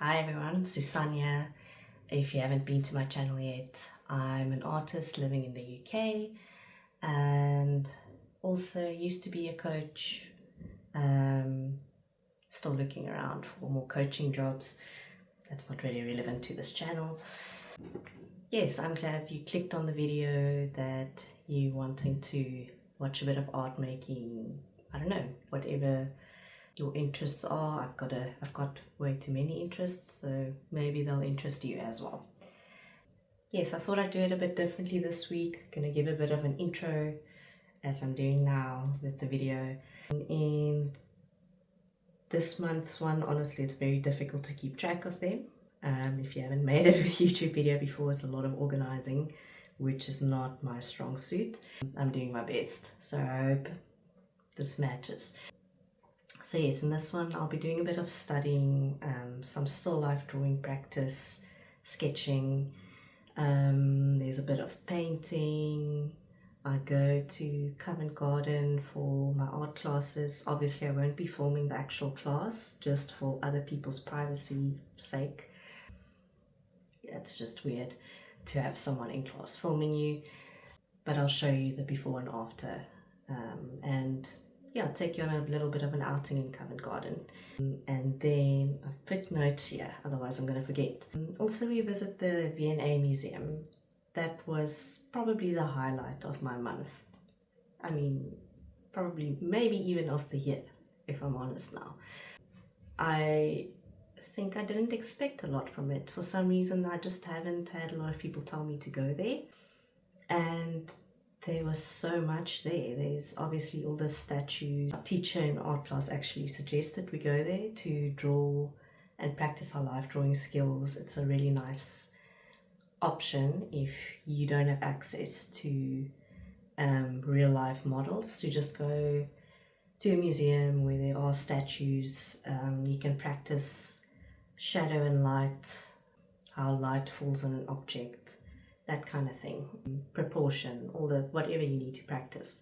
Hi everyone, Susan here. If you haven't been to my channel yet, I'm an artist living in the UK and also used to be a coach. Still looking around for more coaching jobs. That's not really relevant to this channel. Yes, I'm glad you clicked on the video, that you wanting to watch a bit of art making. I don't know, whatever your interests are. I've got way too many interests, so maybe they'll interest you as well. Yes, I thought I'd do it a bit differently this week. Gonna give a bit of an intro, as I'm doing now with the video. In this month's one, honestly, it's very difficult to keep track of them. If you haven't made a YouTube video before, it's a lot of organizing, which is not my strong suit. I'm doing my best, so I hope this matches. So yes, in this one I'll be doing a bit of studying, some still life drawing practice, sketching, there's a bit of painting. I go to Covent Garden for my art classes. Obviously I won't be filming the actual class, just for other people's privacy sake. It's just weird to have someone in class filming you, but I'll show you the before and after, and yeah, I'll take you on a little bit of an outing in Covent Garden. And then I've put notes here, otherwise I'm going to forget. Also, we visit the V&A Museum. That was probably the highlight of my month. I mean, probably, maybe even of the year, if I'm honest now. I think I didn't expect a lot from it. For some reason, I just haven't had a lot of people tell me to go there. And there was so much there. There's obviously all the statues. Our teacher in art class actually suggested we go there to draw and practice our life drawing skills. It's a really nice option if you don't have access to real life models, to just go to a museum where there are statues. You can practice shadow and light, how light falls on an object, that kind of thing, proportion, all the whatever you need to practice.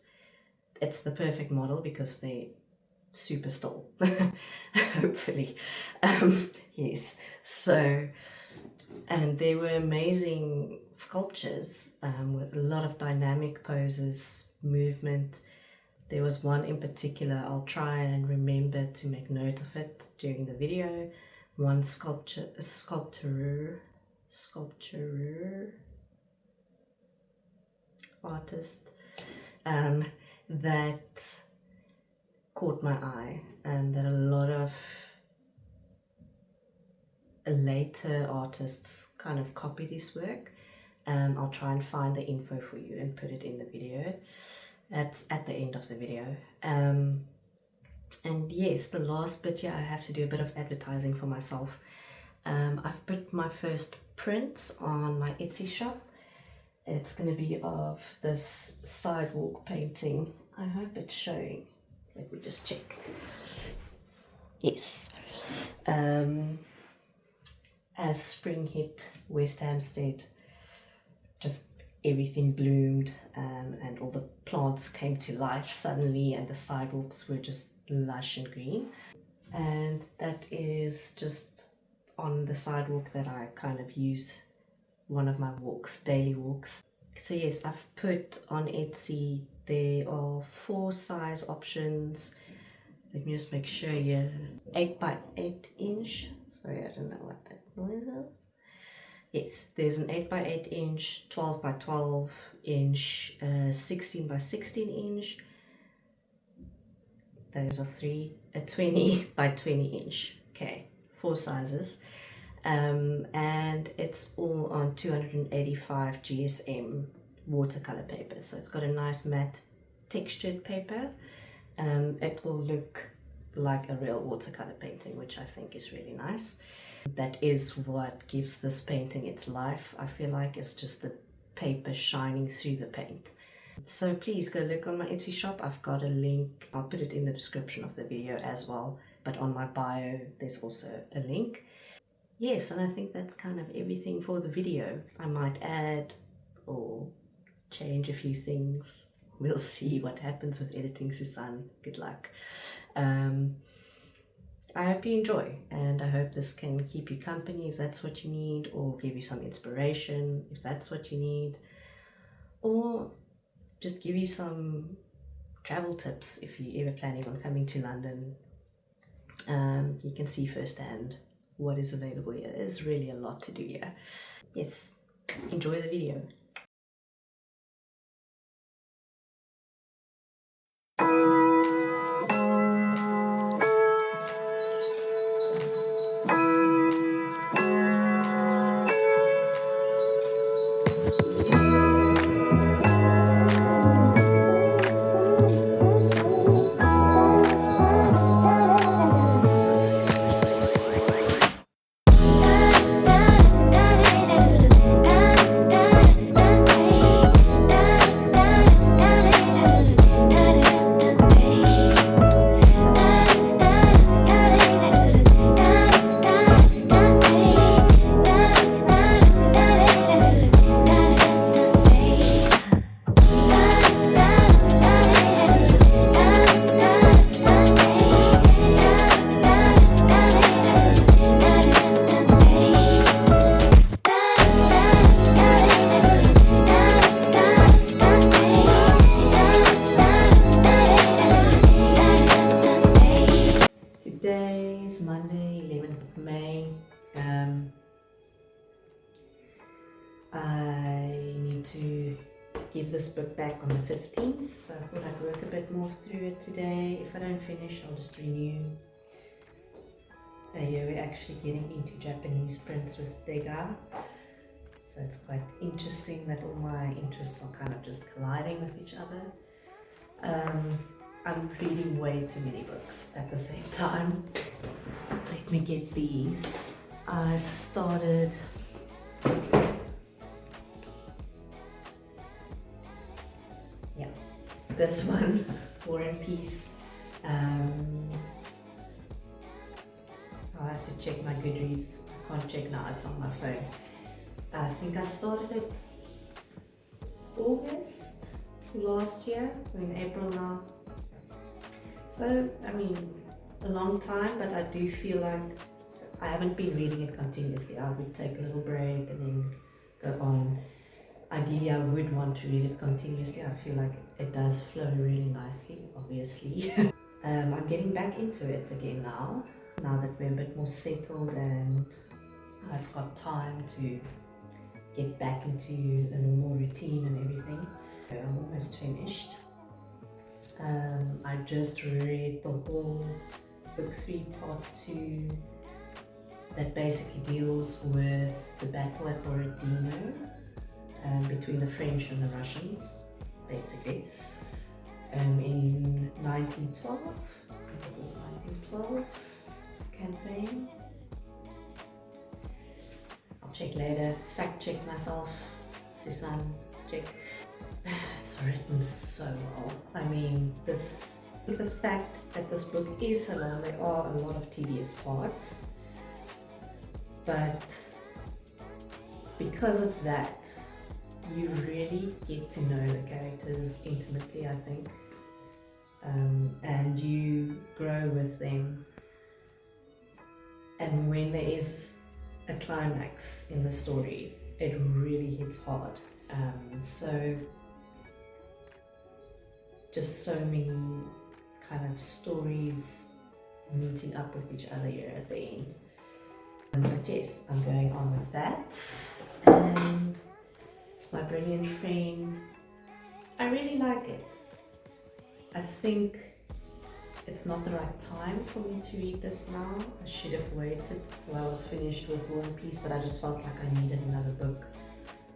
It's the perfect model because they're super still, hopefully. Yes, so, and they were amazing sculptures with a lot of dynamic poses, movement. There was one in particular, I'll try and remember to make note of it during the video. One sculptor artist that caught my eye, and that a lot of later artists kind of copied his work. I'll try and find the info for you and put it in the video. That's at the end of the video. And yes, the last bit here, I have to do a bit of advertising for myself. I've put my first print on my Etsy shop. It's going to be of this sidewalk painting. I hope it's showing. Let me just check. Yes. As spring hit West Hampstead, just everything bloomed, and all the plants came to life suddenly, and the sidewalks were just lush and green. And that is just on the sidewalk that I kind of use one of my walks, daily walks. So yes, I've put on Etsy, there are 4 size options. Let me just make sure here. 8 by 8 inch. Sorry, I don't know what that noise is. Yes, there's an 8 by 8 inch, 12 by 12 inch, 16 by 16 inch. Those are 3, a 20 by 20 inch. Okay, 4 sizes. And it's all on 285 GSM watercolor paper. So it's got a nice matte textured paper. It will look like a real watercolor painting, which I think is really nice. That is what gives this painting its life. I feel like it's just the paper shining through the paint. So please go look on my Etsy shop. I've got a link. I'll put it in the description of the video as well, but on my bio there's also a link. Yes, and I think that's kind of everything for the video. I might add or change a few things. We'll see what happens with editing, Susan. Good luck. I hope you enjoy, and I hope this can keep you company if that's what you need, or give you some inspiration if that's what you need, or just give you some travel tips if you're ever planning on coming to London. You can see firsthand what is available here. There's really a lot to do here. Yes, enjoy the video. Today is Monday, 11th of May. I need to give this book back on the 15th, so I thought I'd work a bit more through it today. If I don't finish, I'll just renew. Yeah, we're actually getting into Japanese prints with Degas, so it's quite interesting that all my interests are kind of just colliding with each other. I'm reading way too many books at the same time. Let me get these. I started this one, War and Peace. I'll have to check my Goodreads. I can't check now, it's on my phone. I think I started it August last year. We're in April now. So, I mean, a long time, but I do feel like I haven't been reading it continuously. I would take a little break and then go on. Ideally, I would want to read it continuously. I feel like it does flow really nicely, obviously. I'm getting back into it again now that we're a bit more settled and I've got time to get back into a normal routine and everything. I'm almost finished. I just read the whole book 3 part 2 that basically deals with the battle at Borodino between the French and the Russians, basically. In 1912, I think it was 1912 campaign. I'll check later, fact check myself, Susan, check. It's written so well. I mean, the fact that this book is so long, there are a lot of tedious parts, but because of that, you really get to know the characters intimately, I think, and you grow with them. And when there is a climax in the story, it really hits hard. So just so many kind of stories meeting up with each other here at the end. But yes, I'm going on with that. And My Brilliant Friend, I really like it. I think it's not the right time for me to read this now. I should have waited till I was finished with War and Peace, but I just felt like I needed another book,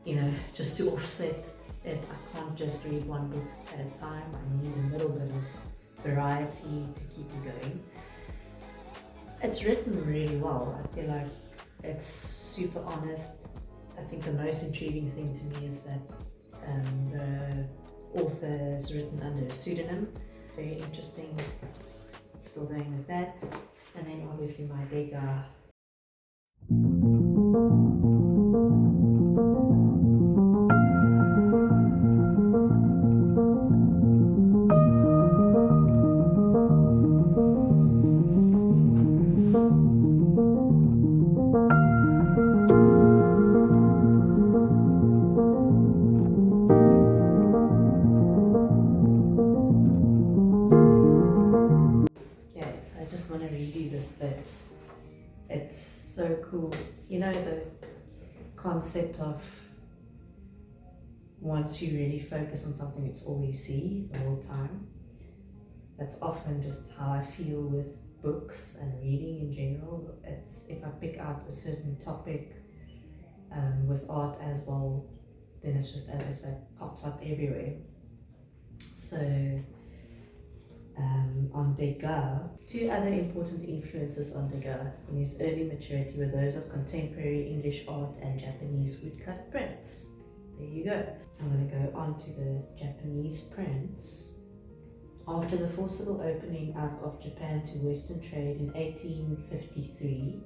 you know, just to offset it. I can't just read one book at a time. I need a little bit of variety to keep me going. It's written really well. I feel like it's super honest. I think the most intriguing thing to me is that the author is written under a pseudonym. Very interesting. Still going with that. And then obviously my Degas. Yeah, so I just want to redo this bit. It's so cool. You know, the concept of once you really focus on something, it's all you see the whole time. That's often just how I feel with books and reading in general. It's if I pick out a certain topic with art as well, then it's just as if that pops up everywhere. So on Degas, two other important influences on Degas in his early maturity were those of contemporary English art and Japanese woodcut prints. There you go. I'm going to go on to the Japanese prints. After the forcible opening up of Japan to Western trade in 1853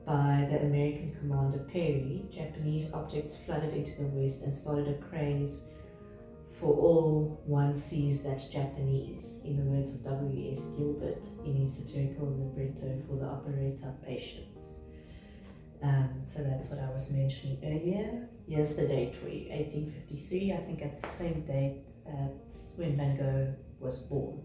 by the American commander Perry, Japanese objects flooded into the West and started a craze for all one sees that's Japanese, in the words of W.S. Gilbert in his satirical libretto for the operetta Patience. So that's what I was mentioning earlier. Here's the date for you, 1853. I think that's the same date as when Van Gogh was born.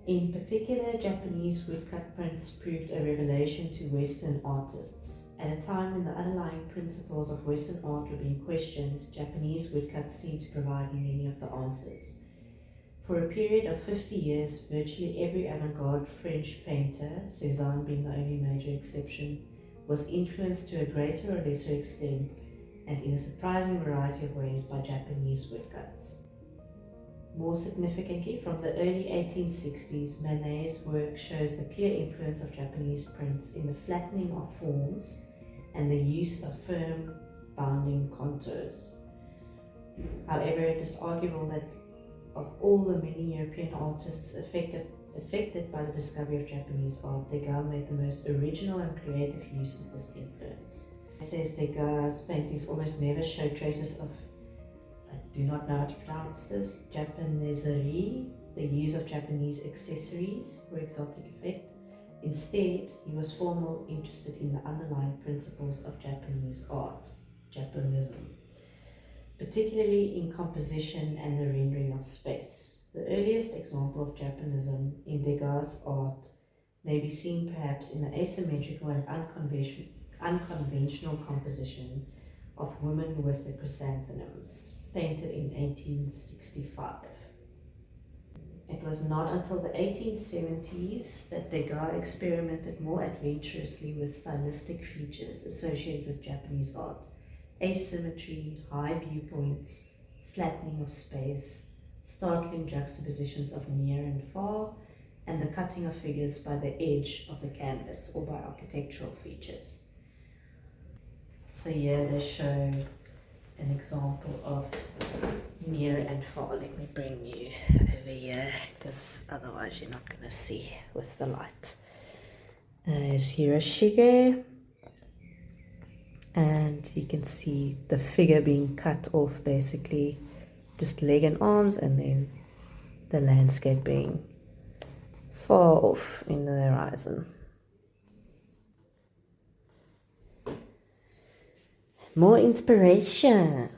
In particular, Japanese woodcut prints proved a revelation to Western artists. At a time when the underlying principles of Western art were being questioned, Japanese woodcuts seemed to provide many of the answers. For a period of 50 years, virtually every avant-garde French painter, Cézanne being the only major exception, was influenced to a greater or lesser extent, and in a surprising variety of ways, by Japanese woodcuts. More significantly, from the early 1860s, Manet's work shows the clear influence of Japanese prints in the flattening of forms and the use of firm, bounding contours. However, it is arguable that of all the many European artists affected by the discovery of Japanese art, Degas made the most original and creative use of this influence. It says Degas' paintings almost never show traces of, I do not know how to pronounce this, Japaneserie, the use of Japanese accessories for exotic effect. Instead, he was far more interested in the underlying principles of Japanese art, Japanism, particularly in composition and the rendering of space. The earliest example of Japanism in Degas' art may be seen perhaps in the asymmetrical and unconventional composition of Women with the Chrysanthemums, painted in 1865. It was not until the 1870s that Degas experimented more adventurously with stylistic features associated with Japanese art: asymmetry, high viewpoints, flattening of space, startling juxtapositions of near and far, and the cutting of figures by the edge of the canvas or by architectural features. So here they show an example of near and far. Let me bring you over here, because otherwise you're not going to see with the light. There's Hiroshige, and you can see the figure being cut off, basically just leg and arms, and then the landscape being far off in the horizon. More inspiration.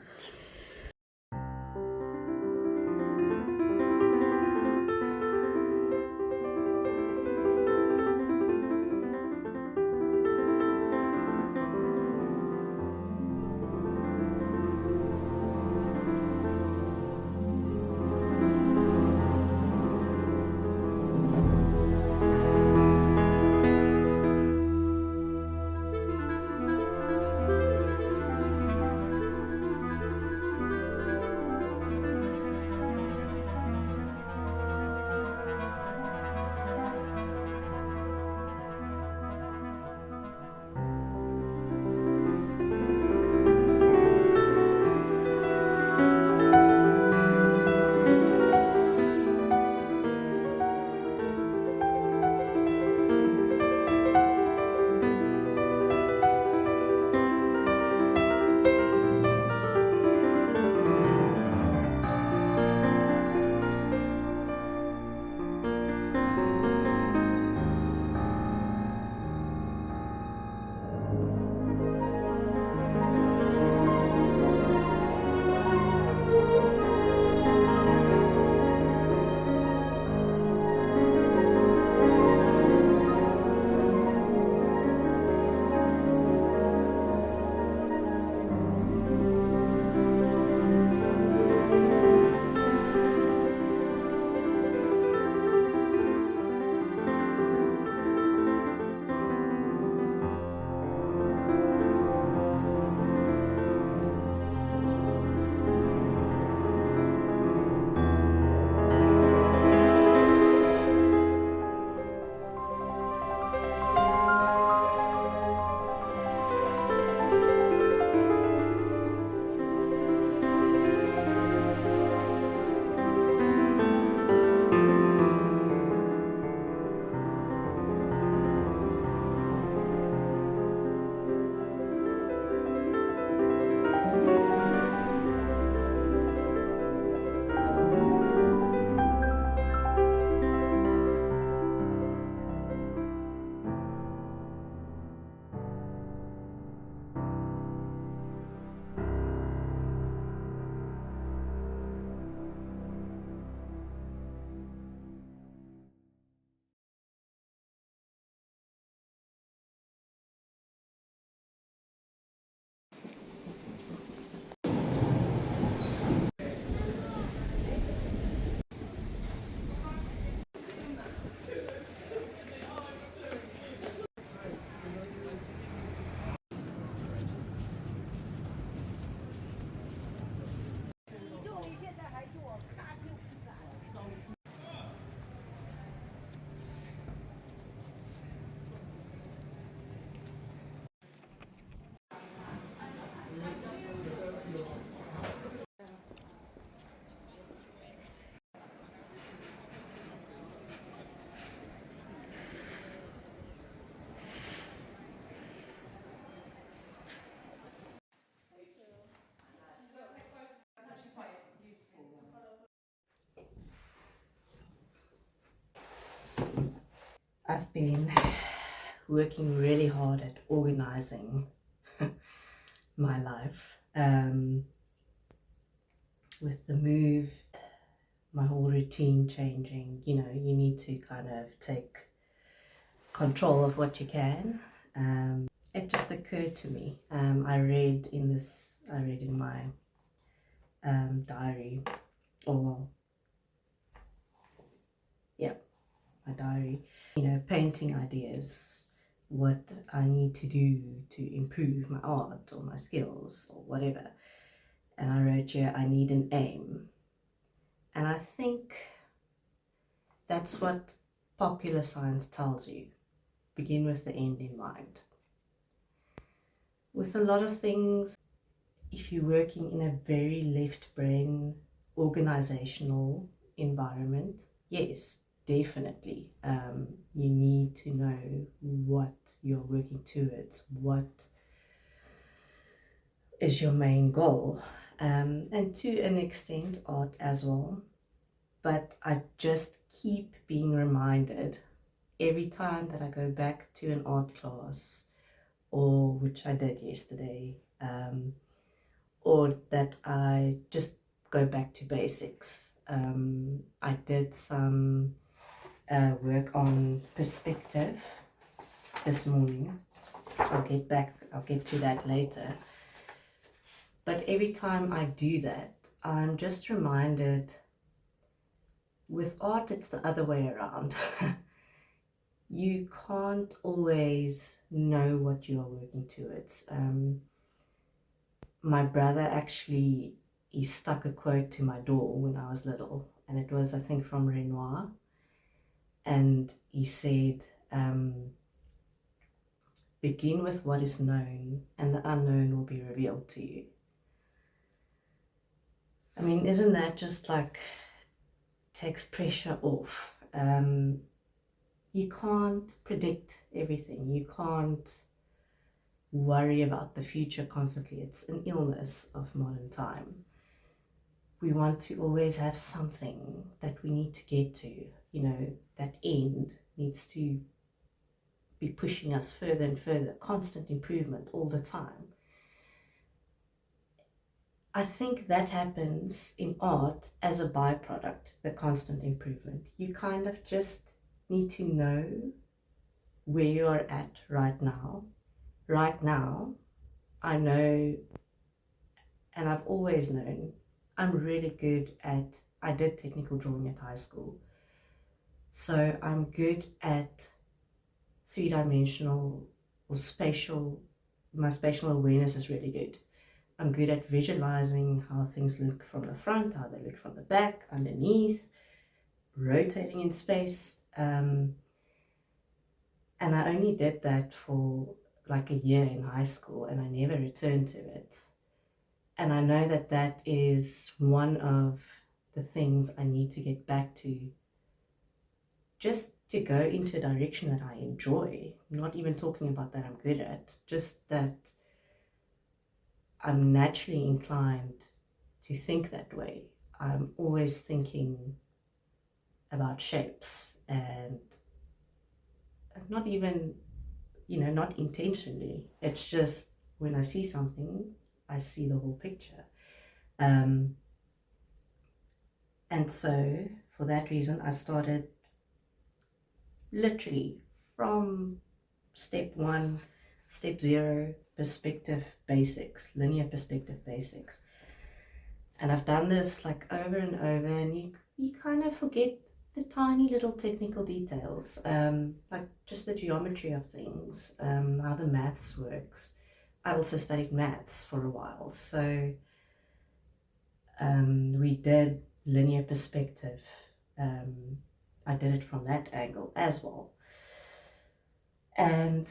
been working really hard at organizing my life. With the move, my whole routine changing, you know, you need to kind of take control of what you can. It just occurred to me. I read in my diary, or yeah, my diary, you know, painting ideas, what I need to do to improve my art or my skills or whatever. And I wrote here, I need an aim. And I think that's what popular science tells you. Begin with the end in mind. With a lot of things, if you're working in a very left brain organizational environment, yes, definitely, you need to know what you're working towards, what is your main goal, and to an extent art as well. But I just keep being reminded every time that I go back to an art class, or which I did yesterday, or that I just go back to basics. I did some work on perspective this morning. I'll get to that later. But every time I do that, I'm just reminded, with art it's the other way around. You can't always know what you are working towards. My brother actually, he stuck a quote to my door when I was little, and it was, I think, from Renoir, and he said, begin with what is known and the unknown will be revealed to you. I mean, isn't that just like takes pressure off? You can't predict everything. You can't worry about the future constantly. It's an illness of modern time. We want to always have something that we need to get to. You know, that end needs to be pushing us further and further, constant improvement all the time. I think that happens in art as a byproduct, the constant improvement. You kind of just need to know where you are at right now. Right now, I know, and I've always known, I'm really good at, I did technical drawing at high school. So I'm good at three-dimensional or spatial, my spatial awareness is really good. I'm good at visualizing how things look from the front, how they look from the back, underneath, rotating in space. And I only did that for like a year in high school, and I never returned to it. And I know that that is one of the things I need to get back to, just to go into a direction that I enjoy. I'm not even talking about that I'm good at, just that I'm naturally inclined to think that way. I'm always thinking about shapes, and not even, you know, not intentionally. It's just when I see something, I see the whole picture. And so for that reason, I started literally from step 1, step 0, perspective basics, linear perspective basics. And I've done this like over and over, and you kind of forget the tiny little technical details, like just the geometry of things, how the maths works. I also studied maths for a while, so we did linear perspective. I did it from that angle as well. And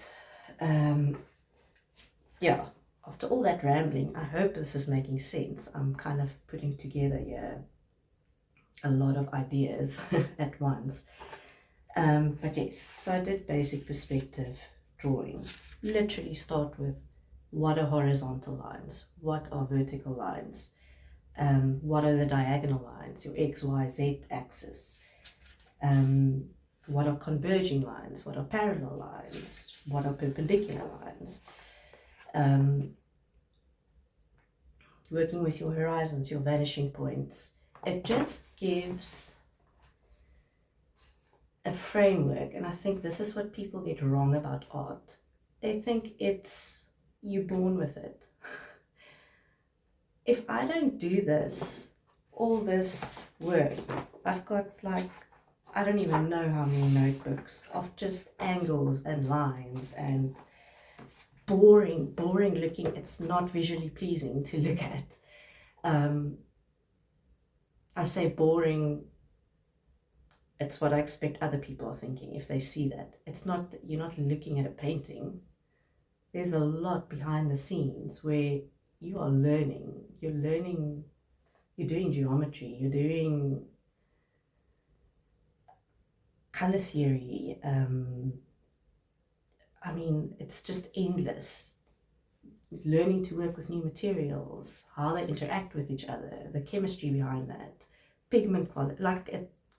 yeah, after all that rambling, I hope this is making sense. I'm kind of putting together a lot of ideas at once. But yes, so I did basic perspective drawing. Literally start with, what are horizontal lines? What are vertical lines? What are the diagonal lines, your X, Y, Z axis? What are converging lines? What are parallel lines? What are perpendicular lines? Working with your horizons, your vanishing points. It just gives a framework, and I think this is what people get wrong about art. They think it's you're born with it. If I don't do this, all this work, I've got like, I don't even know how many notebooks of just angles and lines and boring looking. It's not visually pleasing to look at. I say boring, it's what I expect other people are thinking if they see that. It's not that you're not looking at a painting. There's a lot behind the scenes where you are learning. You're doing geometry, you're doing color theory. I mean, it's just endless. Learning to work with new materials, how they interact with each other, the chemistry behind that, pigment quality, like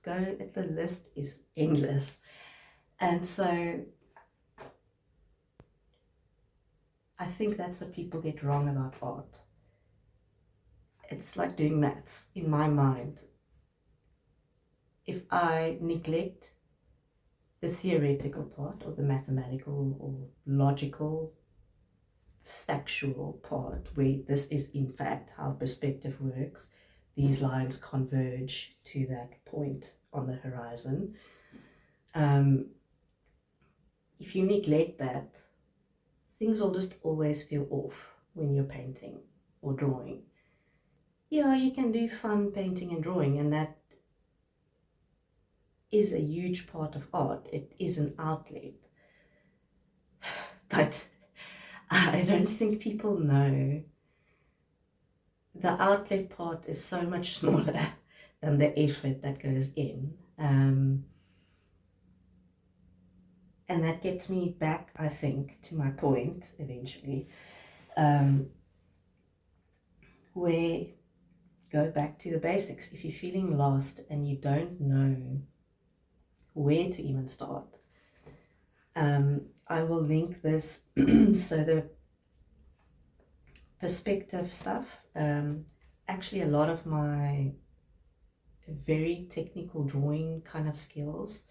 the list is endless. And so I think that's what people get wrong about art. It's like doing maths in my mind. If I neglect the theoretical part or the mathematical or logical, factual part, where this is in fact how perspective works, these lines converge to that point on the horizon. If you neglect that, things will just always feel off when you're painting or drawing. Yeah, you can do fun painting and drawing, and that is a huge part of art. It is an outlet. But I don't think people know the outlet part is so much smaller than the effort that goes in. And that gets me back, I think, to my point eventually, where go back to the basics. If you're feeling lost and you don't know where to even start, I will link this. So the perspective stuff, actually a lot of my very technical drawing kind of skills,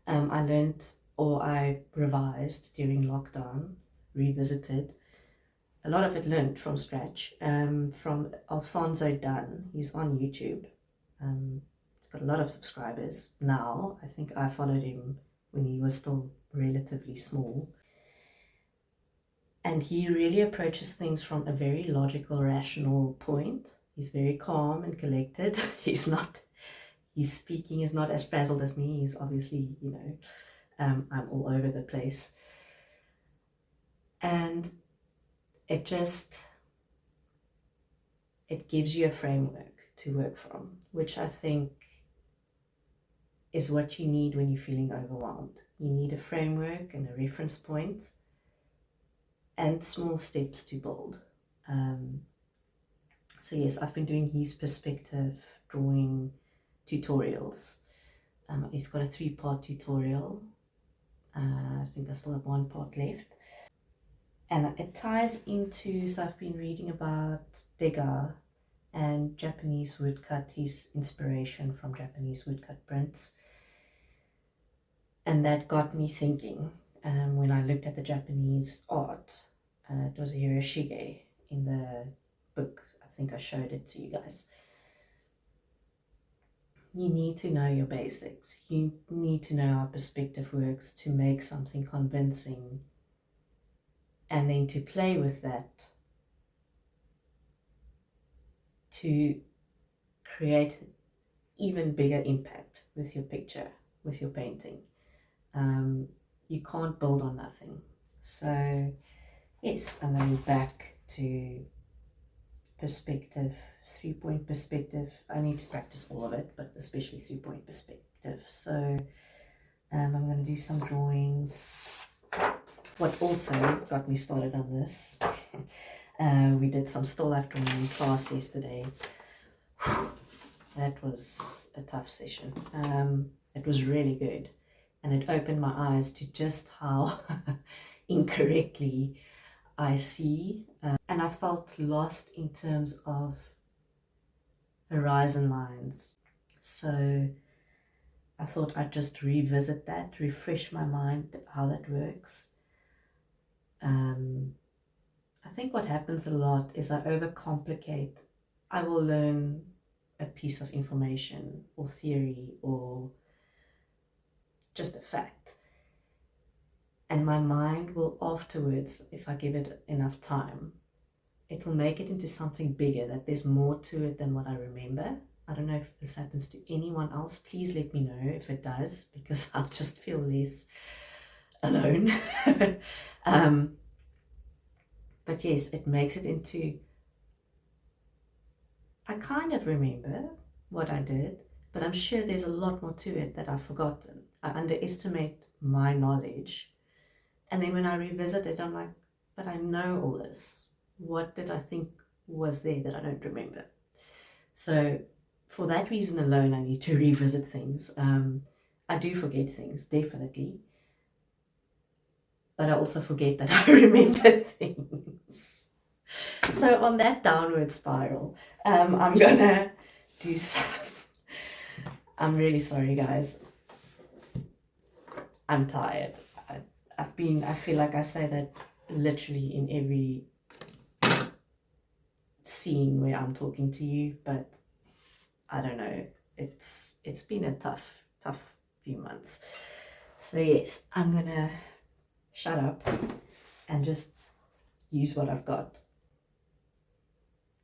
I learned or I revised during lockdown, revisited. A lot of it learned from scratch, from Alfonso Dunn. He's on YouTube. He's got a lot of subscribers now. I think I followed him when he was still relatively small. And he really approaches things from a very logical, rational point. He's very calm and collected. His speaking is not as frazzled as me. He's obviously, I'm all over the place. And it gives you a framework to work from, which I think is what you need when you're feeling overwhelmed. You need a framework and a reference point and small steps to build. So yes, I've been doing his perspective drawing tutorials. He's got a 3-part tutorial. I think I still have 1 part left. And it ties into, so I've been reading about Degas and Japanese woodcut, his inspiration from Japanese woodcut prints. And that got me thinking when I looked at the Japanese art. It was Hiroshige in the book. I think I showed it to you guys. You need to know your basics. You need to know how perspective works to make something convincing, and then to play with that to create even bigger impact with your picture, with your painting. You can't build on nothing. So yes, I'm going back to perspective, 3-point perspective. I need to practice all of it, but especially 3-point perspective. So I'm going to do some drawings. What also got me started on this, we did some still life drawing in class yesterday. That was a tough session. It was really good. and it opened my eyes to just how incorrectly I see, and I felt lost in terms of horizon lines. So I thought I'd just revisit that, refresh my mind how that works. I think what happens a lot is I overcomplicate. I will learn a piece of information or theory or just a fact, and my mind will afterwards, if I give it enough time, it will make it into something bigger, that there's more to it than what I remember. I don't know if this happens to anyone else. Please let me know if it does, because I'll just feel less alone. But yes, it makes it into, I kind of remember what I did, but I'm sure there's a lot more to it that I've forgotten. I underestimate my knowledge. And then when I revisit it, I'm like, but I know all this. What did I think was there that I don't remember? So for that reason alone, I need to revisit things. I do forget things, definitely. But I also forget that I remember things. So on that downward spiral, I'm gonna do some... I'm really sorry, guys. I'm tired. I feel like I say that literally in every scene where I'm talking to you, but I don't know. It's been a tough few months. So yes, I'm gonna shut up and just use what I've got.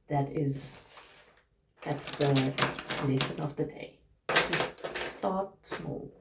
That's the lesson of the day. Just start small.